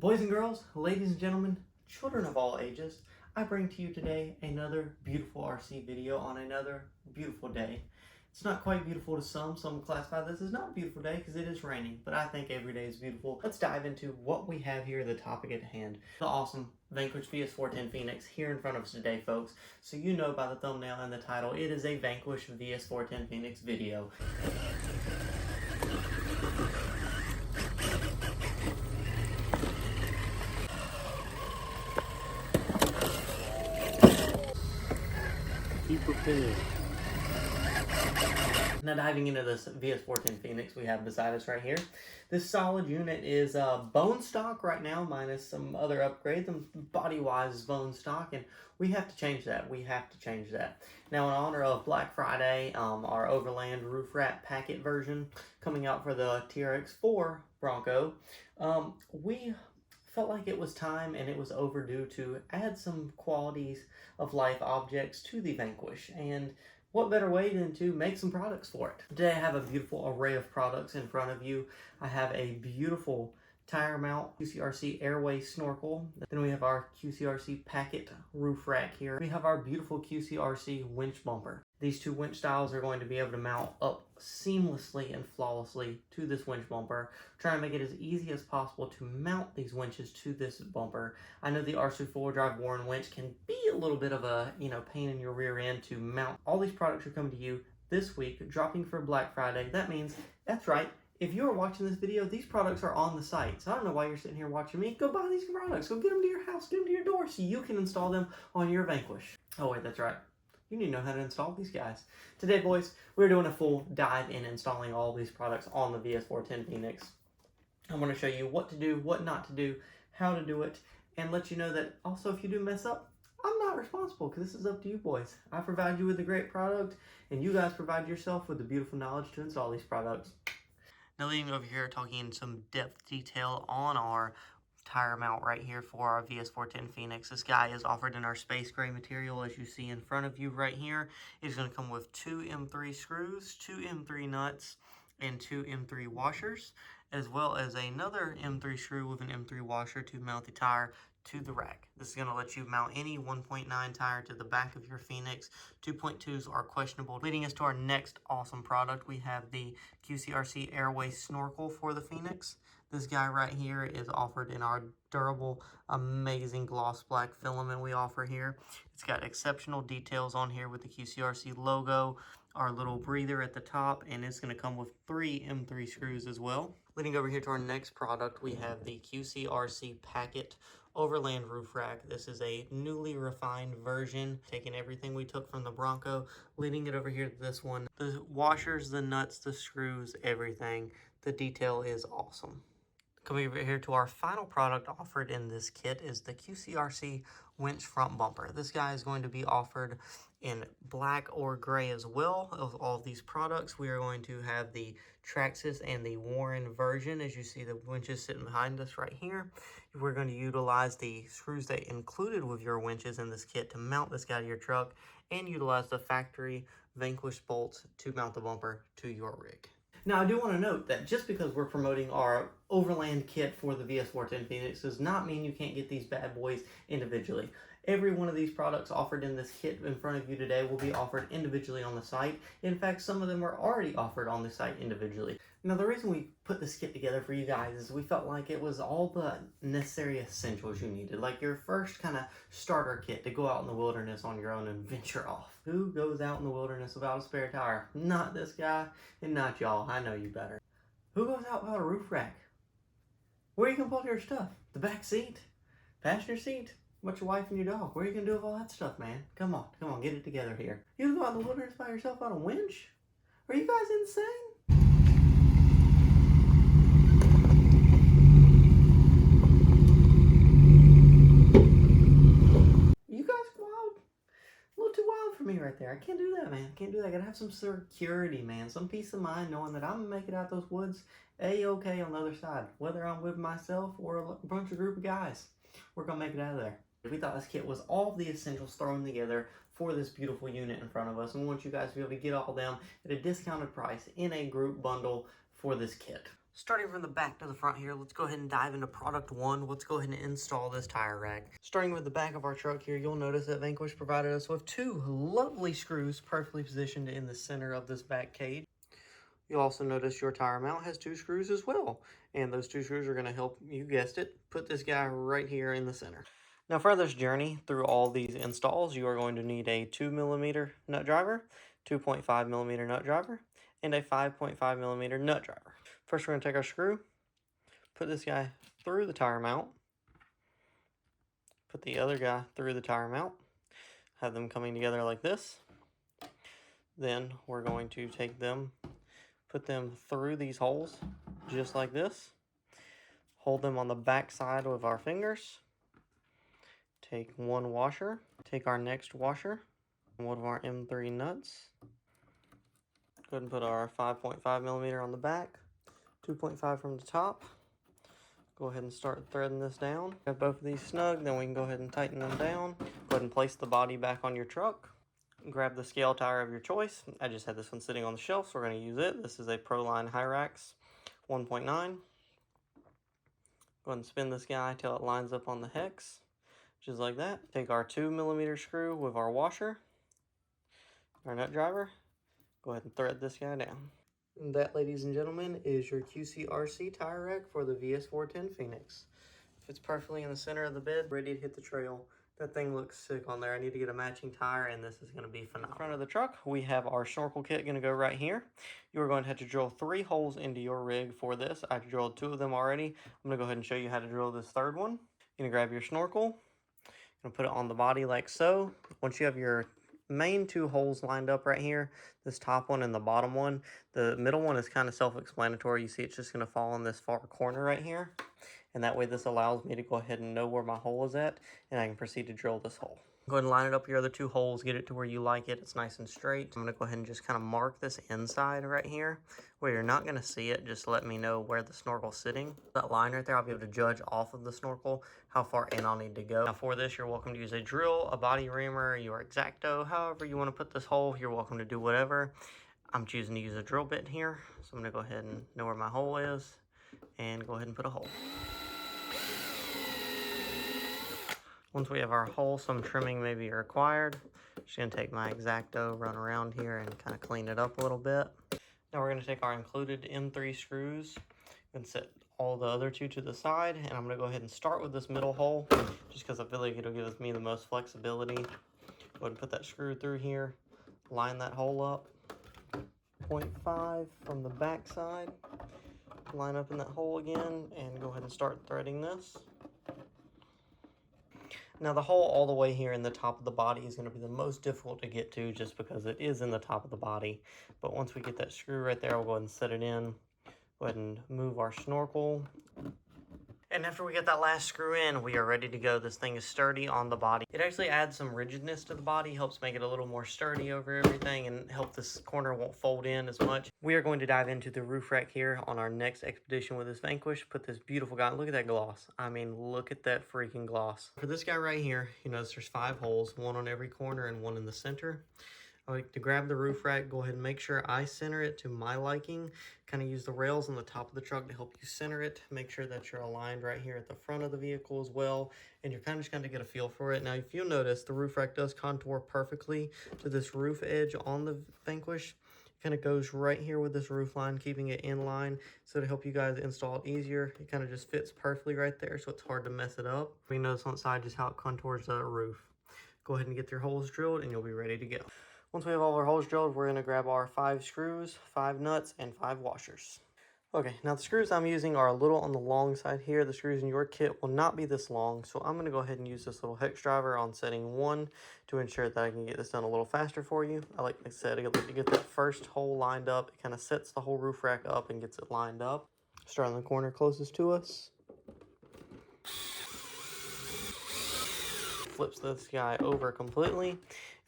Boys and girls, ladies and gentlemen, children of all ages, I bring to you today another beautiful RC video on another beautiful day. It's not quite beautiful to some classify this as not a beautiful day because it is raining, but I think every day is beautiful. Let's dive into what we have here, the topic at hand. The awesome Vanquish VS4-10 Phoenix here in front of us today, folks. So you know by the thumbnail and the title, it is a Vanquish VS4-10 Phoenix video. Keep prepared. Now diving into this VS4-10 Phoenix we have beside us right here. This solid unit is bone stock right now, minus some other upgrades. Body-wise is bone stock, and we have to change that. Now in honor of Black Friday, our Overland Roof Wrap Packet version coming out for the TRX4 Bronco, we felt like it was time and it was overdue to add some qualities of life objects to the Vanquish, and what better way than to make some products for it. Today I have a beautiful array of products in front of you. I have a beautiful tire mount QCRC airway snorkel. Then we have our QCRC packet roof rack here. We have our beautiful QCRC winch bumper. These two winch styles are going to be able to mount up seamlessly and flawlessly to this winch bumper. Trying to make it as easy as possible to mount these winches to this bumper. I know the RC 4-drive Warren winch can be a little bit of a pain in your rear end to mount. All these products are coming to you this week, dropping for Black Friday. That means, that's right, if you're watching this video, these products are on the site. So I don't know why you're sitting here watching me. Go buy these products. Go get them to your house. Get them to your door so you can install them on your Vanquish. Oh wait, that's right. You need to know how to install these guys. Today, boys, we're doing a full dive in installing all these products on the VS4-10 Phoenix. I'm going to show you what to do, what not to do, how to do it, and let you know that also if you do mess up, I'm not responsible because this is up to you boys. I provide you with a great product, and you guys provide yourself with the beautiful knowledge to install these products. Now leading over here, talking in some depth detail on our tire mount right here for our VS4-10 Phoenix. This guy is offered in our space gray material, as you see in front of you right here. It's going to come with 2 M3 screws, 2 M3 nuts, and 2 M3 washers, as well as another M3 screw with an M3 washer to mount the tire to the rack. This is going to let you mount any 1.9 tire to the back of your Phoenix. 2.2s are questionable. Leading us to our next awesome product, we have the QCRC Airway Snorkel for the Phoenix. This guy right here is offered in our durable, amazing gloss black filament we offer here. It's got exceptional details on here with the QCRC logo, our little breather at the top, and it's going to come with 3 M3 screws as well. Leading over here to our next product, we have the QCRC Packet Overland Roof Rack. This is a newly refined version, taking everything we took from the Bronco, leading it over here to this one. The washers, the nuts, the screws, everything. The detail is awesome. Coming over here to our final product offered in this kit is the QCRC winch front bumper. This guy is going to be offered in black or gray as well. Of all of these products, we are going to have the Traxxas and the Warren version. As you see, the winches sitting behind us right here. We're going to utilize the screws that included with your winches in this kit to mount this guy to your truck, and utilize the factory Vanquish bolts to mount the bumper to your rig. Now, I do want to note that just because we're promoting our Overland kit for the VS4-10 Phoenix does not mean you can't get these bad boys individually. Every one of these products offered in this kit in front of you today will be offered individually on the site. In fact, some of them are already offered on the site individually. Now, the reason we put this kit together for you guys is we felt like it was all the necessary essentials you needed. Like your first kind of starter kit to go out in the wilderness on your own and venture off. Who goes out in the wilderness without a spare tire? Not this guy and not y'all. I know you better. Who goes out without a roof rack? Where are you going to put your stuff? The back seat? Passenger seat? What your wife and your dog? What are you going to do with all that stuff, man? Come on, get it together here. You gonna go out in the wilderness by yourself on a winch? Are you guys insane? You guys wild? A little too wild for me right there. I can't do that, man. I can't do that. I gotta have some security, man. Some peace of mind knowing that I'm gonna make it out those woods A-okay on the other side. Whether I'm with myself or a bunch of group of guys. We're gonna make it out of there. We thought this kit was all the essentials thrown together for this beautiful unit in front of us, and we want you guys to be able to get all of them at a discounted price in a group bundle for this kit. Starting from the back to the front here, let's go ahead and dive into product one. Let's go ahead and install this tire rack. Starting with the back of our truck here, you'll notice that Vanquish provided us with two lovely screws perfectly positioned in the center of this back cage. You'll also notice your tire mount has two screws as well. And those two screws are going to help, you guessed it, put this guy right here in the center. Now for this journey through all these installs, you are going to need a 2mm nut driver, 2.5mm nut driver, and a 5.5mm nut driver. First, we're going to take our screw, put this guy through the tire mount, put the other guy through the tire mount, have them coming together like this. Then we're going to take them, put them through these holes just like this, hold them on the back side with our fingers, take one washer, take our next washer, one of our M3 nuts, go ahead and put our 5.5mm on the back, 2.5 from the top. Go ahead and start threading this down. Have both of these snug, then we can go ahead and tighten them down. Go ahead and place the body back on your truck. Grab the scale tire of your choice. I just had this one sitting on the shelf, so we're going to use it. This is a Proline Hyrax 1.9. Go ahead and spin this guy till it lines up on the hex, just like that. Take our 2mm screw with our washer, our nut driver. Go ahead and thread this guy down. And that, ladies and gentlemen, is your QCRC tire rack for the VS4-10 Phoenix. Fits perfectly in the center of the bed, ready to hit the trail. That thing looks sick on there. I need to get a matching tire, and this is going to be phenomenal. In front of the truck, we have our snorkel kit going to go right here. You are going to have to drill 3 holes into your rig for this. I've drilled 2 of them already. I'm going to go ahead and show you how to drill this third one. You're going to grab your snorkel, you're going to put it on the body like so. Once you have your main 2 holes lined up right here, this top one and the bottom one, the middle one is kind of self-explanatory. You see it's just going to fall in this far corner right here, and that way this allows me to go ahead and know where my hole is at, and I can proceed to drill this hole. Go ahead and line it up your other 2 holes, get it to where you like it. It's nice and straight. I'm going to go ahead and just kind of mark this inside right here where you're not going to see it. Just let me know where the snorkel's sitting. That line right there, I'll be able to judge off of the snorkel how far in I'll need to go. Now for this, you're welcome to use a drill, a body reamer, your X-Acto, however you want to put this hole. You're welcome to do whatever. I'm choosing to use a drill bit here, so I'm going to go ahead and know where my hole is and go ahead and put a hole. Once we have our hole, some trimming may be required. Just going to take my X-Acto, run around here, and kind of clean it up a little bit. Now we're going to take our included M3 screws and set all the other 2 to the side. And I'm going to go ahead and start with this middle hole, just because I feel like it'll give me the most flexibility. Go ahead and put that screw through here, line that hole up. 0.5 from the back side. Line up in that hole again, and go ahead and start threading this. Now the hole all the way here in the top of the body is going to be the most difficult to get to just because it is in the top of the body. But once we get that screw right there, we'll go ahead and set it in. Go ahead and move our snorkel. And after we get that last screw in, we are ready to go. This thing is sturdy on the body. It actually adds some rigidness to the body, helps make it a little more sturdy over everything, and help this corner won't fold in as much. We are going to dive into the roof rack here on our next expedition with this Vanquish. Put this beautiful guy, look at that gloss. I mean, look at that freaking gloss. For this guy right here, you notice there's 5 holes, 1 on every corner and 1 in the center. I like to grab the roof rack, go ahead and make sure I center it to my liking. Kind of use the rails on the top of the truck to help you center it. Make sure that you're aligned right here at the front of the vehicle as well. And you're kind of just going to get a feel for it. Now, if you'll notice, the roof rack does contour perfectly to this roof edge on the Vanquish. It kind of goes right here with this roof line, keeping it in line. So to help you guys install it easier, it kind of just fits perfectly right there, so it's hard to mess it up. You notice on the side just how it contours the roof. Go ahead and get your holes drilled and you'll be ready to go. Once we have all our holes drilled, we're going to grab our 5 screws, 5 nuts, and 5 washers. Okay, now the screws I'm using are a little on the long side here. The screws in your kit will not be this long, so I'm going to go ahead and use this little hex driver on setting 1 to ensure that I can get this done a little faster for you. Like I said, I like to get that first hole lined up. It kind of sets the whole roof rack up and gets it lined up. Start on the corner closest to us. Flips this guy over completely, and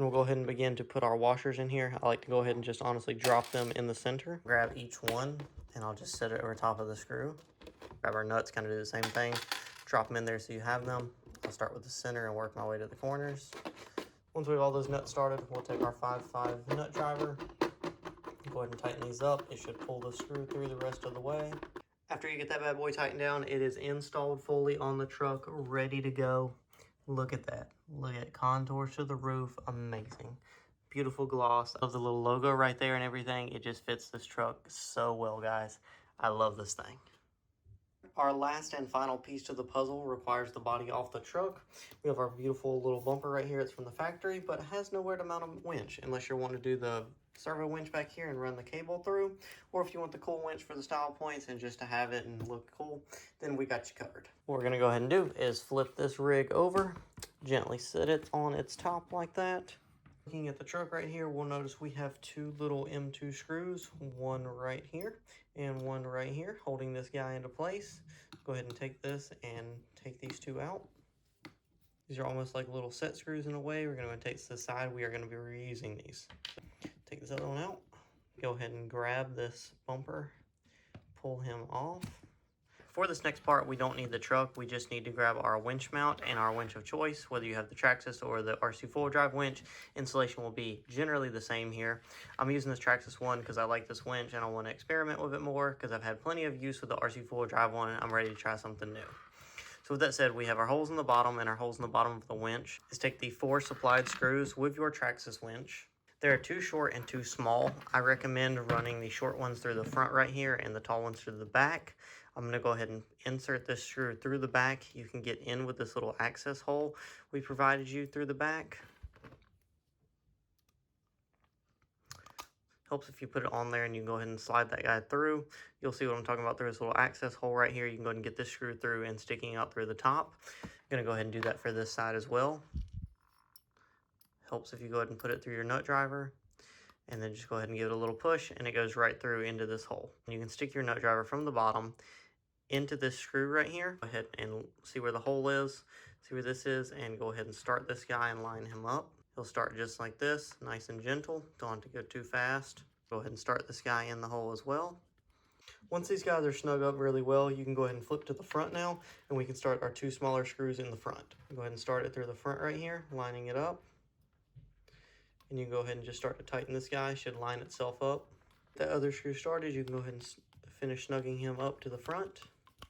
we'll go ahead and begin to put our washers in here. I like to go ahead and just honestly drop them in the center. Grab each one, and I'll just set it over top of the screw. Grab our nuts, kind of do the same thing. Drop them in there so you have them. I'll start with the center and work my way to the corners. Once we have all those nuts started, we'll take our 5.5 nut driver. Go ahead and tighten these up. It should pull the screw through the rest of the way. After you get that bad boy tightened down, it is installed fully on the truck, ready to go. Look at that. Look at it. Contours to the roof. Amazing. Beautiful gloss of the little logo right there and everything. It just fits this truck so well, guys. I love this thing. Our last and final piece to the puzzle requires the body off the truck. We have our beautiful little bumper right here. It's from the factory, but it has nowhere to mount a winch unless you want to do the servo winch back here and run the cable through, or if you want the cool winch for the style points and just to have it and look cool, then we got you covered. What we're going to go ahead and do is flip this rig over, gently sit it on its top like that. Looking at the truck right here, we'll notice we have two little M2 screws, one right here and one right here, holding this guy into place. Go ahead and take this and take these two out. These are almost like little set screws in a way. We're going to take this to the side. We are going to be reusing these. Take this other one out. Go ahead and grab this bumper, pull him off. For this next part, we don't need the truck. We just need to grab our winch mount and our winch of choice. Whether you have the Traxxas or the RC four-wheel drive winch, installation will be generally the same here. I'm using this Traxxas one because I like this winch and I want to experiment with it more because I've had plenty of use with the RC four-wheel drive one and I'm ready to try something new. So with that said, we have our holes in the bottom and our holes in the bottom of the winch. Let's take the 4 supplied screws with your Traxxas winch. There are 2 short and 2 small. I recommend running the short ones through the front right here and the tall ones through the back. I'm going to go ahead and insert this screw through the back. You can get in with this little access hole we provided you through the back. Helps if you put it on there and you can go ahead and slide that guy through. You'll see what I'm talking about through this little access hole right here. You can go ahead and get this screw through and sticking out through the top. I'm going to go ahead and do that for this side as well. Helps if you go ahead and put it through your nut driver and then just go ahead and give it a little push and it goes right through into this hole. You can stick your nut driver from the bottom into this screw right here. Go ahead and see where the hole is, see where this is, and go ahead and start this guy and line him up. He'll start just like this, nice and gentle. Don't want to go too fast. Go ahead and start this guy in the hole as well. Once these guys are snug up really well, you can go ahead and flip to the front now, and we can start our 2 smaller screws in the front. Go ahead and start it through the front right here, lining it up. And you can go ahead and just start to tighten this guy. It should line itself up. That other screw started, you can go ahead and finish snugging him up to the front.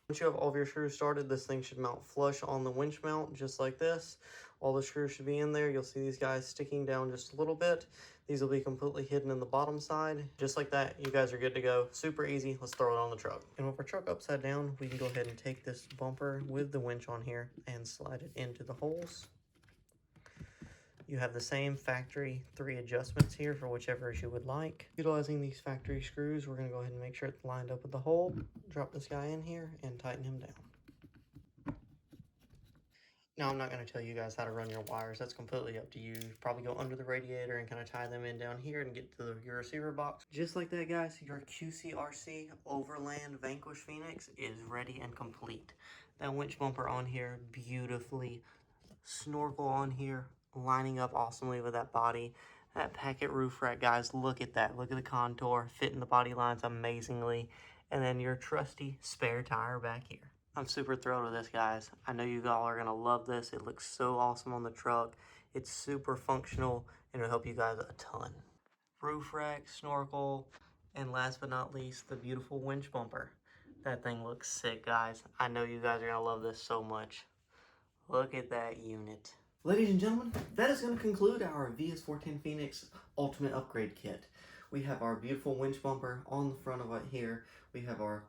Once you have all of your screws started, this thing should mount flush on the winch mount, just like this. All the screws should be in there. You'll see these guys sticking down just a little bit. These will be completely hidden in the bottom side. Just like that, you guys are good to go. Super easy. Let's throw it on the truck. And with our truck upside down, we can go ahead and take this bumper with the winch on here and slide it into the holes. You have the same factory 3 adjustments here for whichever you would like. Utilizing these factory screws, we're going to go ahead and make sure it's lined up with the hole. Drop this guy in here and tighten him down. Now, I'm not going to tell you guys how to run your wires. That's completely up to you. You probably go under the radiator and kind of tie them in down here and get to your receiver box. Just like that, guys, your QCRC Overland Vanquish Phoenix is ready and complete. That winch bumper on here, beautifully. Snorkel on here, lining up awesomely with that body. That packet roof rack, guys, look at that. Look at the contour, fitting the body lines amazingly. And then your trusty spare tire back here. I'm super thrilled with this, guys. I know you all are going to love this. It looks so awesome on the truck. It's super functional and it'll help you guys a ton. Roof rack, snorkel, and last but not least, the beautiful winch bumper. That thing looks sick, guys. I know you guys are going to love this so much. Look at that unit. Ladies and gentlemen, that is going to conclude our VS4-10 Phoenix Ultimate Upgrade Kit. We have our beautiful winch bumper on the front of it here. We have our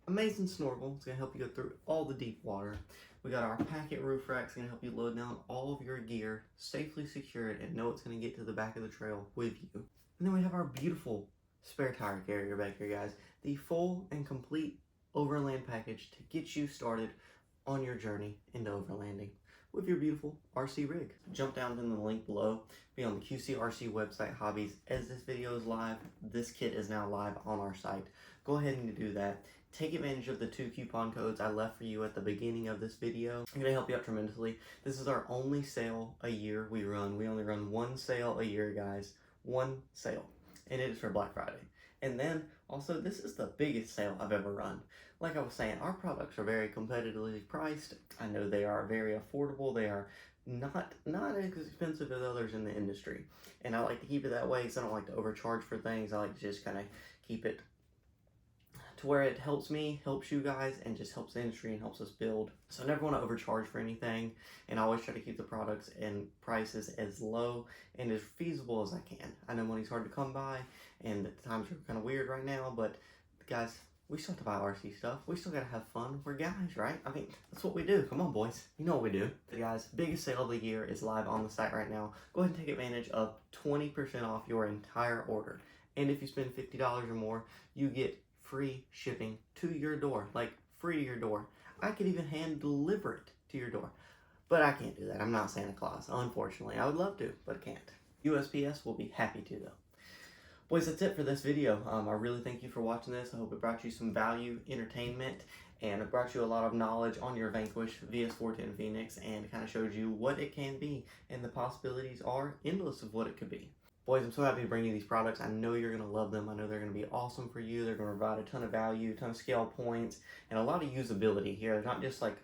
amazing snorkel. It's going to help you go through all the deep water. We got our packet roof rack. It's going to help you load down all of your gear, safely secure it, and know it's going to get to the back of the trail with you. And then we have our beautiful spare tire carrier back here, guys. The full and complete overland package to get you started on your journey into overlanding with your beautiful RC rig. Jump down in the link below, be on the QCRC website Hobbies. As this video is live, this kit is now live on our site. Go ahead and do that. Take advantage of the 2 coupon codes I left for you at the beginning of this video. I'm going to help you out tremendously. This is our only sale a year we run. We only run 1 sale a year, guys. 1 sale. And it is for Black Friday. And then, also, this is the biggest sale I've ever run. Like I was saying, our products are very competitively priced. I know they are very affordable. They are not as expensive as others in the industry. And I like to keep it that way because I don't like to overcharge for things. I like to just kind of keep it to where it helps me, helps you guys, and just helps the industry and helps us build. So I never want to overcharge for anything, and I always try to keep the products and prices as low and as feasible as I can. I know money's hard to come by, and the times are kind of weird right now, but guys, we still have to buy RC stuff. We still gotta have fun. We're guys, right? I mean, that's what we do. Come on, boys. You know what we do. So guys, biggest sale of the year is live on the site right now. Go ahead and take advantage of 20% off your entire order. And if you spend $50 or more, you get free shipping to your door. Like, free to your door. I could even hand deliver it to your door. But I can't do that. I'm not Santa Claus, unfortunately. I would love to, but I can't. USPS will be happy to, though. Boys, that's it for this video. I really thank you for watching this. I hope it brought you some value, entertainment, and it brought you a lot of knowledge on your Vanquish VS4-10 Phoenix and kind of showed you what it can be, and the possibilities are endless of what it could be. Boys, I'm so happy to bring you these products. I know you're going to love them. I know they're going to be awesome for you. They're going to provide a ton of value, a ton of scale points, and a lot of usability here. They're not just like,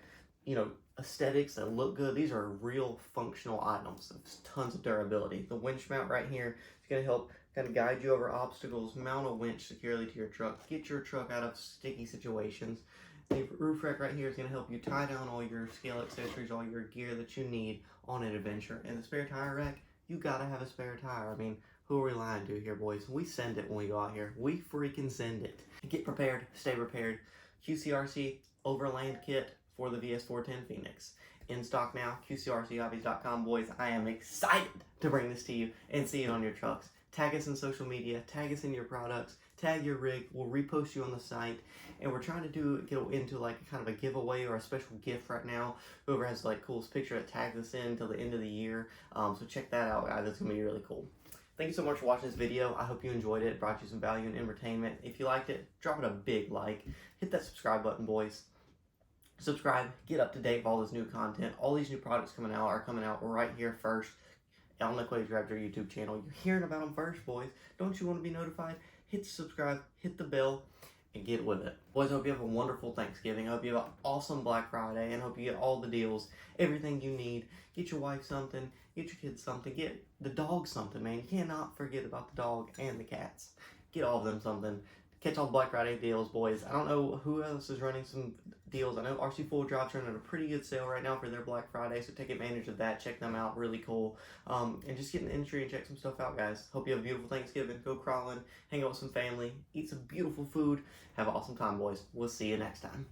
you know, aesthetics that look good. These are real functional items. There's tons of durability. The winch mount right here is going to help kind of guide you over obstacles, mount a winch securely to your truck, get your truck out of sticky situations. The roof rack right here is going to help you tie down all your scale accessories, all your gear that you need on an adventure. And the spare tire rack, you gotta have a spare tire. I mean, who are we lying to here, boys? We send it when we go out here. We freaking send it. Get prepared, stay prepared. QCRC Overland Kit for the VS4-10 Phoenix. In stock now, QCRCHobbies.com, boys. I am excited to bring this to you and see it on your trucks. Tag us in social media, tag us in your products, tag your rig, we'll repost you on the site, and we're trying to get into like kind of a giveaway or a special gift right now. Whoever has like coolest picture that tags us in until the end of the year, so check that out, guys. It's gonna be really cool. Thank you so much for watching this video. I hope you enjoyed it, brought you some value and entertainment. If you liked it, drop it a big like, hit that subscribe button, boys. Subscribe, get up to date with all this new content. All these new products are coming out right here first on the Quaves Raptor YouTube channel. You're hearing about them first, boys. Don't you want to be notified? Hit subscribe, hit the bell, and get with it. Boys, I hope you have a wonderful Thanksgiving. I hope you have an awesome Black Friday, and I hope you get all the deals, everything you need. Get your wife something, get your kids something, get the dog something, man. You cannot forget about the dog and the cats. Get all of them something. Catch all the Black Friday deals, boys. I don't know who else is running some deals. I know RC Full Drop's running a pretty good sale right now for their Black Friday, so take advantage of that. Check them out, really cool. And just get in the industry and check some stuff out, guys. Hope you have a beautiful Thanksgiving. Go crawling, hang out with some family, eat some beautiful food. Have an awesome time, boys. We'll see you next time.